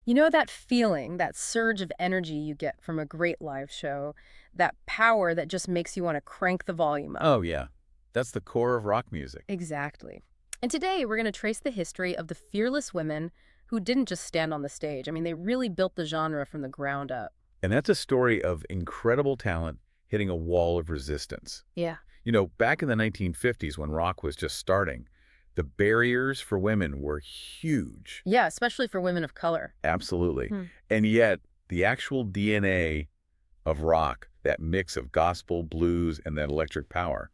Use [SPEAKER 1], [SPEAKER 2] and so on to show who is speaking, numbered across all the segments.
[SPEAKER 1] You know that feeling, that surge of energy you get from a great live show, that power that just makes you want to crank the volume up?
[SPEAKER 2] Oh, yeah. That's the core of rock music.
[SPEAKER 1] Exactly. And today we're going to trace the history of the fearless women who didn't just stand on the stage. I mean, they really built the genre from the ground up.
[SPEAKER 2] And that's a story of incredible talent hitting a wall of resistance.
[SPEAKER 1] Yeah.
[SPEAKER 2] Back in the 1950s when rock was just starting, the barriers for women were huge.
[SPEAKER 1] Yeah, especially for women of color.
[SPEAKER 2] Absolutely.
[SPEAKER 1] Hmm.
[SPEAKER 2] And yet, the actual DNA of rock, that mix of gospel, blues, and that electric power,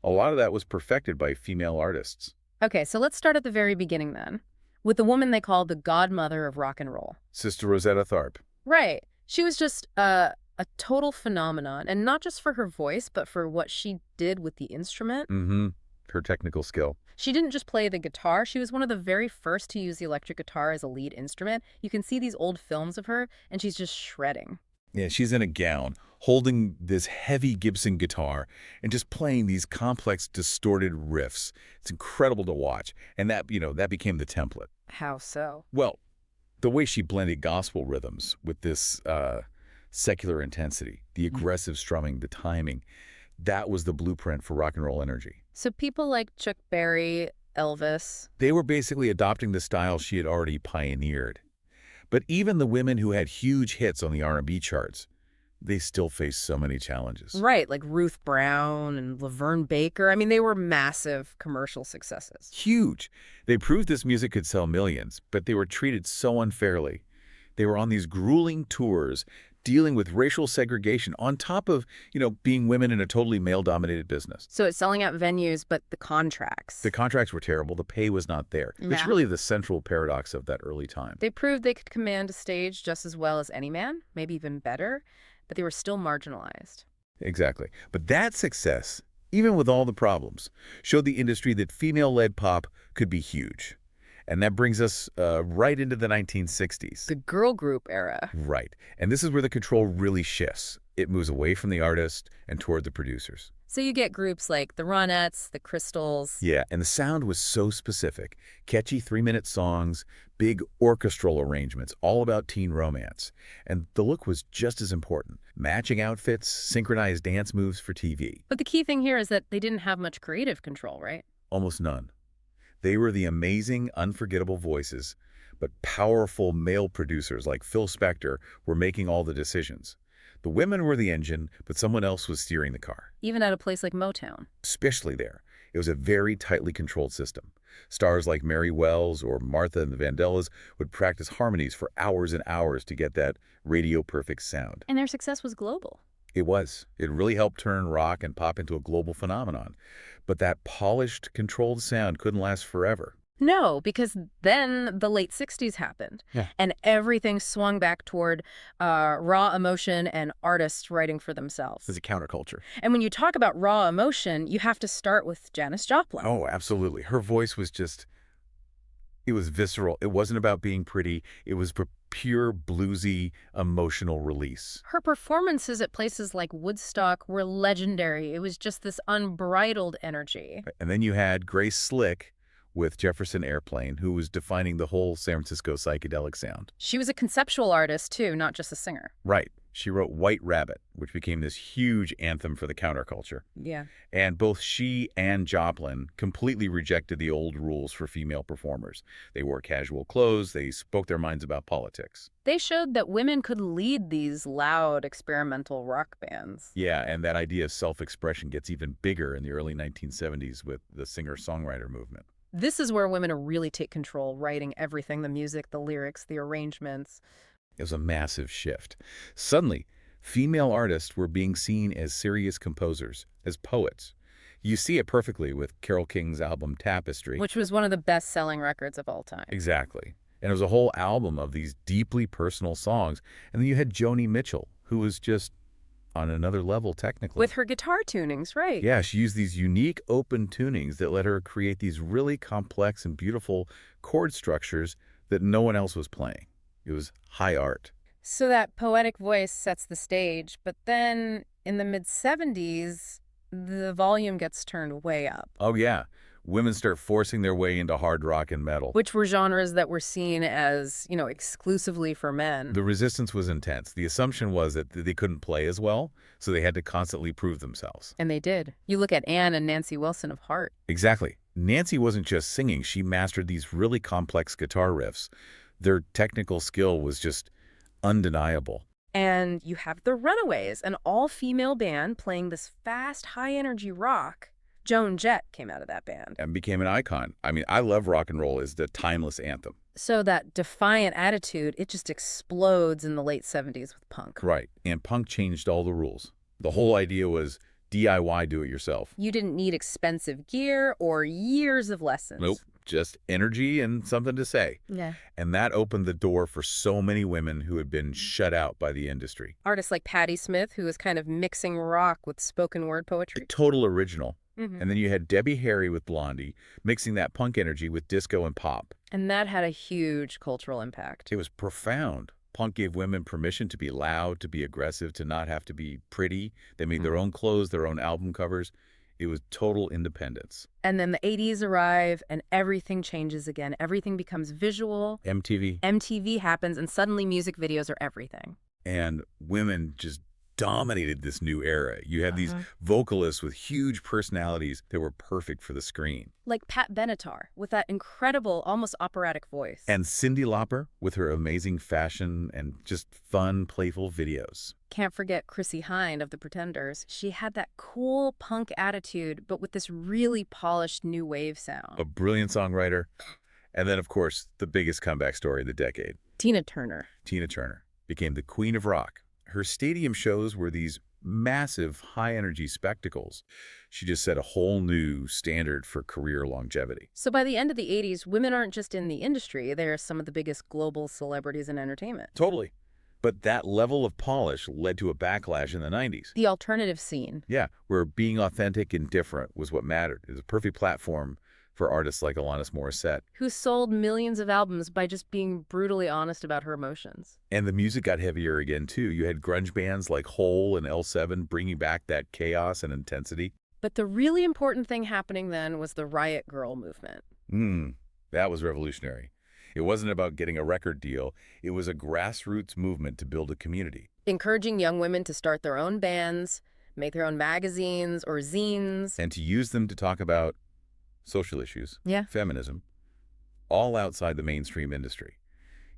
[SPEAKER 2] a lot of that was perfected by female artists.
[SPEAKER 1] Okay, so let's start at the very beginning then, with the woman they call the godmother of rock and roll.
[SPEAKER 2] Sister Rosetta Tharpe.
[SPEAKER 1] Right. She was just a total phenomenon, and not just for her voice, but for what she did with the instrument.
[SPEAKER 2] Mm-hmm. Her technical skill.
[SPEAKER 1] She didn't just play the guitar, she was one of the very first to use the electric guitar as a lead instrument. You can see these old films of her, and she's just shredding.
[SPEAKER 2] Yeah, she's in a gown, holding this heavy Gibson guitar and just playing these complex, distorted riffs. It's incredible to watch. And that became the template.
[SPEAKER 1] How so?
[SPEAKER 2] Well, the way she blended gospel rhythms with this secular intensity, the aggressive strumming, the timing, that was the blueprint for rock and roll energy.
[SPEAKER 1] So people like Chuck Berry, Elvis.
[SPEAKER 2] They were basically adopting the style she had already pioneered. But even the women who had huge hits on the R&B charts, they still faced so many challenges.
[SPEAKER 1] Right, like Ruth Brown and Laverne Baker. I mean, they were massive commercial successes.
[SPEAKER 2] Huge. They proved this music could sell millions, but they were treated so unfairly. They were on these grueling tours dealing with racial segregation on top of, being women in a totally male-dominated business.
[SPEAKER 1] So it's selling out venues, but the contracts.
[SPEAKER 2] The contracts were terrible. The pay was not there. It's
[SPEAKER 1] Yeah.
[SPEAKER 2] really the central paradox of that early time.
[SPEAKER 1] They proved they could command a stage just as well as any man, maybe even better, but they were still marginalized.
[SPEAKER 2] Exactly. But that success, even with all the problems, showed the industry that female-led pop could be huge. And that brings us right into the 1960s.
[SPEAKER 1] The girl group era.
[SPEAKER 2] Right. And this is where the control really shifts. It moves away from the artist and toward the producers.
[SPEAKER 1] So you get groups like the Ronettes, the Crystals.
[SPEAKER 2] Yeah, and the sound was so specific. Catchy 3-minute songs, big orchestral arrangements, all about teen romance. And the look was just as important. Matching outfits, synchronized dance moves for TV.
[SPEAKER 1] But the key thing here is that they didn't have much creative control, right?
[SPEAKER 2] Almost none. They were the amazing, unforgettable voices, but powerful male producers like Phil Spector were making all the decisions. The women were the engine, but someone else was steering the car.
[SPEAKER 1] Even at a place like Motown.
[SPEAKER 2] Especially there. It was a very tightly controlled system. Stars like Mary Wells or Martha and the Vandellas would practice harmonies for hours and hours to get that radio-perfect sound.
[SPEAKER 1] And their success was global.
[SPEAKER 2] It was. It really helped turn rock and pop into a global phenomenon. But that polished, controlled sound couldn't last forever.
[SPEAKER 1] No, because then the late 60s happened.
[SPEAKER 2] Yeah.
[SPEAKER 1] And everything swung back toward raw emotion and artists writing for themselves.
[SPEAKER 2] It's a counterculture.
[SPEAKER 1] And when you talk about raw emotion, you have to start with Janis Joplin.
[SPEAKER 2] Oh, absolutely. Her voice was it was visceral. It wasn't about being pretty. It was pure bluesy, emotional release.
[SPEAKER 1] Her performances at places like Woodstock were legendary. It was just this unbridled energy.
[SPEAKER 2] And then you had Grace Slick with Jefferson Airplane, who was defining the whole San Francisco psychedelic sound.
[SPEAKER 1] She was a conceptual artist, too, not just a singer.
[SPEAKER 2] Right. She wrote White Rabbit, which became this huge anthem for the counterculture.
[SPEAKER 1] Yeah.
[SPEAKER 2] And both she and Joplin completely rejected the old rules for female performers. They wore casual clothes. They spoke their minds about politics.
[SPEAKER 1] They showed that women could lead these loud experimental rock bands.
[SPEAKER 2] Yeah, and that idea of self-expression gets even bigger in the early 1970s with the singer-songwriter movement.
[SPEAKER 1] This is where women really take control, writing everything, the music, the lyrics, the arrangements.
[SPEAKER 2] It was a massive shift. Suddenly, female artists were being seen as serious composers, as poets. You see it perfectly with Carole King's album Tapestry.
[SPEAKER 1] Which was one of the best-selling records of all time.
[SPEAKER 2] Exactly. And it was a whole album of these deeply personal songs. And then you had Joni Mitchell, who was just on another level technically.
[SPEAKER 1] With her guitar tunings, right.
[SPEAKER 2] Yeah, she used these unique open tunings that let her create these really complex and beautiful chord structures that no one else was playing. It was high art.
[SPEAKER 1] So that poetic voice sets the stage, but then in the mid-70s, the volume gets turned way up.
[SPEAKER 2] Oh, yeah. Women start forcing their way into hard rock and metal.
[SPEAKER 1] Which were genres that were seen as, exclusively for men.
[SPEAKER 2] The resistance was intense. The assumption was that they couldn't play as well, so they had to constantly prove themselves.
[SPEAKER 1] And they did. You look at Anne and Nancy Wilson of Heart.
[SPEAKER 2] Exactly. Nancy wasn't just singing. She mastered these really complex guitar riffs. Their technical skill was just undeniable.
[SPEAKER 1] And you have the Runaways, an all-female band playing this fast, high-energy rock. Joan Jett came out of that band.
[SPEAKER 2] And became an icon. I mean, I love rock and roll as the timeless anthem.
[SPEAKER 1] So that defiant attitude, it just explodes in the late 70s with punk.
[SPEAKER 2] Right. And punk changed all the rules. The whole idea was DIY, do it yourself.
[SPEAKER 1] You didn't need expensive gear or years of lessons.
[SPEAKER 2] Nope. Just energy and something to say.
[SPEAKER 1] Yeah.
[SPEAKER 2] And that opened the door for so many women who had been shut out by the industry.
[SPEAKER 1] Artists like Patti Smith, who was kind of mixing rock with spoken word poetry.
[SPEAKER 2] A total original.
[SPEAKER 1] Mm-hmm.
[SPEAKER 2] And then you had Debbie Harry with Blondie, mixing that punk energy with disco and pop.
[SPEAKER 1] And that had a huge cultural impact.
[SPEAKER 2] It was profound. Punk gave women permission to be loud, to be aggressive, to not have to be pretty. They made their own clothes, their own album covers. It was total independence.
[SPEAKER 1] And then the 80s arrive and everything changes again. Everything becomes visual. MTV happens and suddenly music videos are everything.
[SPEAKER 2] And women just dominated this new era. You had these vocalists with huge personalities that were perfect for the screen.
[SPEAKER 1] Like Pat Benatar with that incredible, almost operatic voice.
[SPEAKER 2] And Cyndi Lauper with her amazing fashion and just fun, playful videos.
[SPEAKER 1] Can't forget Chrissie Hynde of The Pretenders. She had that cool punk attitude, but with this really polished new wave sound.
[SPEAKER 2] A brilliant songwriter. And then, of course, the biggest comeback story of the decade.
[SPEAKER 1] Tina Turner.
[SPEAKER 2] Tina Turner became the queen of rock. Her stadium shows were these massive, high-energy spectacles. She just set a whole new standard for career longevity.
[SPEAKER 1] So by the end of the 80s, women aren't just in the industry. They're some of the biggest global celebrities in entertainment.
[SPEAKER 2] Totally. But that level of polish led to a backlash in the 90s.
[SPEAKER 1] The alternative scene.
[SPEAKER 2] Yeah, where being authentic and different was what mattered. It was a perfect platform for artists like Alanis Morissette.
[SPEAKER 1] Who sold millions of albums by just being brutally honest about her emotions.
[SPEAKER 2] And the music got heavier again, too. You had grunge bands like Hole and L7 bringing back that chaos and intensity.
[SPEAKER 1] But the really important thing happening then was the Riot Grrrl movement.
[SPEAKER 2] That was revolutionary. It wasn't about getting a record deal. It was a grassroots movement to build a community.
[SPEAKER 1] Encouraging young women to start their own bands, make their own magazines or zines.
[SPEAKER 2] And to use them to talk about social issues, feminism, all outside the mainstream industry.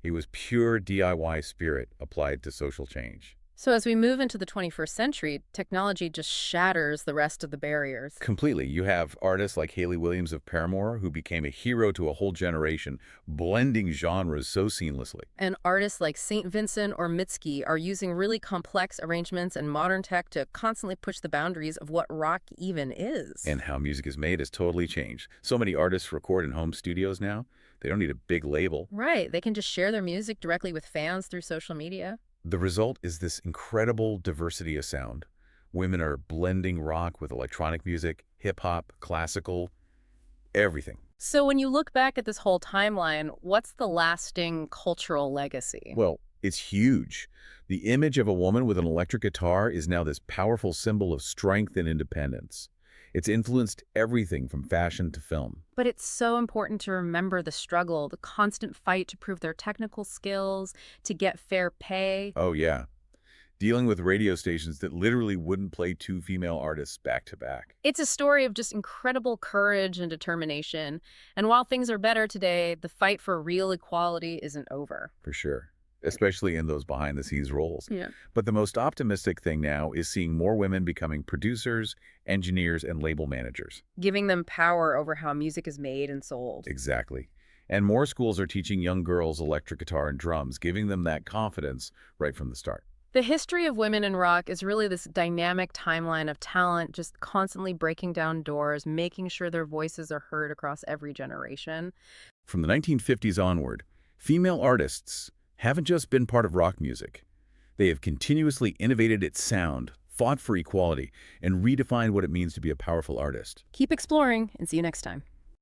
[SPEAKER 2] It was pure DIY spirit applied to social change.
[SPEAKER 1] So as we move into the 21st century, technology just shatters the rest of the barriers.
[SPEAKER 2] Completely. You have artists like Hayley Williams of Paramore, who became a hero to a whole generation, blending genres so seamlessly.
[SPEAKER 1] And artists like St. Vincent or Mitski are using really complex arrangements and modern tech to constantly push the boundaries of what rock even is.
[SPEAKER 2] And how music is made has totally changed. So many artists record in home studios now. They don't need a big label.
[SPEAKER 1] Right. They can just share their music directly with fans through social media.
[SPEAKER 2] The result is this incredible diversity of sound. Women are blending rock with electronic music, hip-hop, classical, everything.
[SPEAKER 1] So when you look back at this whole timeline, what's the lasting cultural legacy?
[SPEAKER 2] Well, it's huge. The image of a woman with an electric guitar is now this powerful symbol of strength and independence. It's influenced everything from fashion to film.
[SPEAKER 1] But it's so important to remember the struggle, the constant fight to prove their technical skills, to get fair pay.
[SPEAKER 2] Oh, yeah. Dealing with radio stations that literally wouldn't play two female artists back to back.
[SPEAKER 1] It's a story of just incredible courage and determination. And while things are better today, the fight for real equality isn't over.
[SPEAKER 2] For sure. Especially in those behind-the-scenes roles.
[SPEAKER 1] Yeah.
[SPEAKER 2] But the most optimistic thing now is seeing more women becoming producers, engineers, and label managers.
[SPEAKER 1] Giving them power over how music is made and sold.
[SPEAKER 2] Exactly. And more schools are teaching young girls electric guitar and drums, giving them that confidence right from the start.
[SPEAKER 1] The history of women in rock is really this dynamic timeline of talent just constantly breaking down doors, making sure their voices are heard across every generation.
[SPEAKER 2] From the 1950s onward, female artists haven't just been part of rock music. They have continuously innovated its sound, fought for equality, and redefined what it means to be a powerful artist.
[SPEAKER 1] Keep exploring and see you next time.